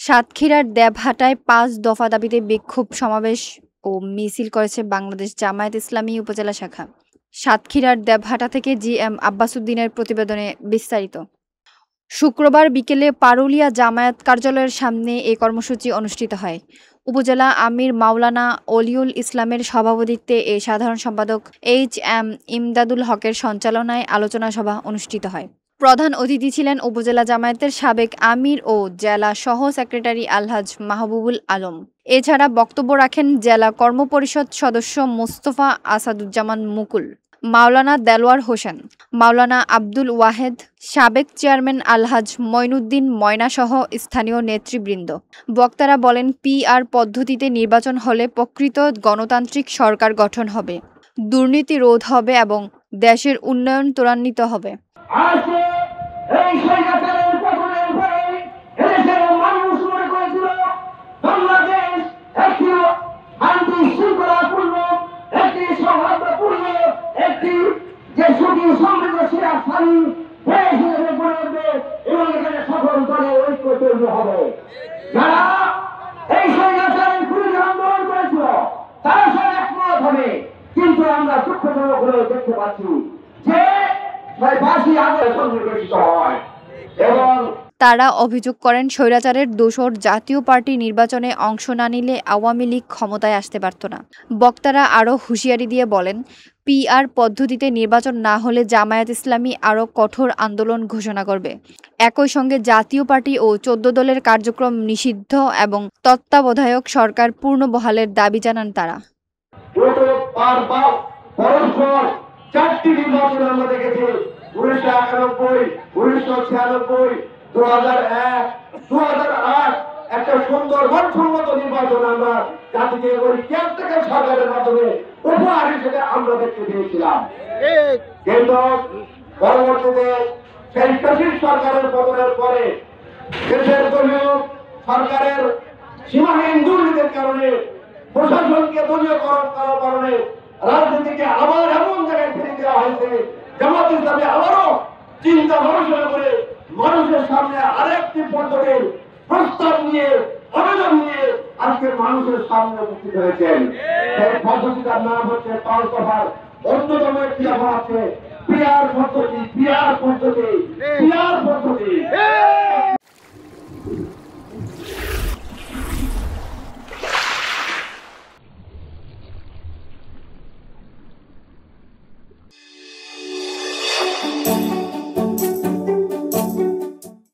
সাতক্ষীরার দেবহাটায় ৫ দফা দাবিতে বিক্ষোভ সমাবেশ ও মিছিল করেছে বাংলাদেশ জামায়াত ইসলামী উপজেলা শাখা। সাতক্ষীরার দেবহাটা থেকে জি.এম. আব্বাসউদ্দিনের প্রতিবেদনে বিস্তারিত। শুক্রবার বিকেলে পারুলিয়া জামায়াত কার্যালয়ের সামনে এ কর্মসূচি অনুষ্ঠিত হয়। উপজেলা আমির মাওলানা অলিউল ইসলামের সভাপতিত্বে এ সাধারণ সম্পাদক এইচ.এম. ইমদাদুল হকের সঞ্চালনায় আলোচনা সভা অনুষ্ঠিত হয়। প্রধান অতিথি ছিলেন উপজেলা জামায়াতের সাবেক আমির ও জেলা সহ সেক্রেটারি আলহাজ মাহবুবুল আলম। এছাড়া বক্তব্য রাখেন জেলা কর্মপরিষদ সদস্য মোস্তফা আসাদুজ্জামান মুকুল, মাওলানা দেলোয়ার হোসেন, মাওলানা আব্দুল ওয়াহেদ, সাবেক চেয়ারম্যান আলহাজ মঈনুদ্দিন ময়নাসহ স্থানীয় নেতৃবৃন্দ। বক্তারা বলেন, পিআর পদ্ধতিতে নির্বাচন হলে প্রকৃত গণতান্ত্রিক সরকার গঠন হবে, দুর্নীতি রোধ হবে এবং দেশের উন্নয়ন ত্বরান্বিত হবে। কিন্তু আমরা সূক্ষ্মতম করে দেখতে পাচ্ছি যে তারা অভিযোগ করেন, স্বৈরাচারের দোসর জাতীয় পার্টি নির্বাচনে অংশ না নিলে আওয়ামী লীগ ক্ষমতায় আসতে পারত না। বক্তারা আরও হুঁশিয়ারি দিয়ে বলেন, পিআর পদ্ধতিতে নির্বাচন না হলে জামায়াত ইসলামী আরও কঠোর আন্দোলন ঘোষণা করবে। একই সঙ্গে জাতীয় পার্টি ও ১৪ দলের কার্যক্রম নিষিদ্ধ এবং তত্ত্বাবধায়ক সরকার পূর্ণ বহালের দাবি জানান তারা। চারটি নির্বাচন আমরা দেখেছি, ১৯৯১, ১৯৯৬, ২০০১, ২০০৮ একটা সুন্দর মানসম্মত নির্বাচন আমরা জাতিকে ওই কেয়ারটেকার সরকারের মাধ্যমে উপহার হিসেবে আমরা দেখতে পেয়েছিলাম। কিন্তু পরবর্তীতে সেই ফ্যাসিস্ট সরকারের পতনের পরে দেশের দলীয় সরকারের সীমাহীন দুর্নীতির কারণে, প্রশাসনকে দলীয়করণ করার কারণে রাজনীতিকে আবার এমন জায়গায় ফিরে দেওয়া হয়েছে, জামাত ইসলামী আবারও চিন্তা গবেষণা করে মানুষের সামনে আরেকটি পদ্ধতির প্রস্তাব নিয়ে, আবেদন নিয়ে আজকে মানুষের সামনে উপস্থিত হয়েছেন। সেই পদ্ধতিটার নাম হচ্ছে ৫ দফার অন্যতম একটি দফা আছে পিআর পদ্ধতি।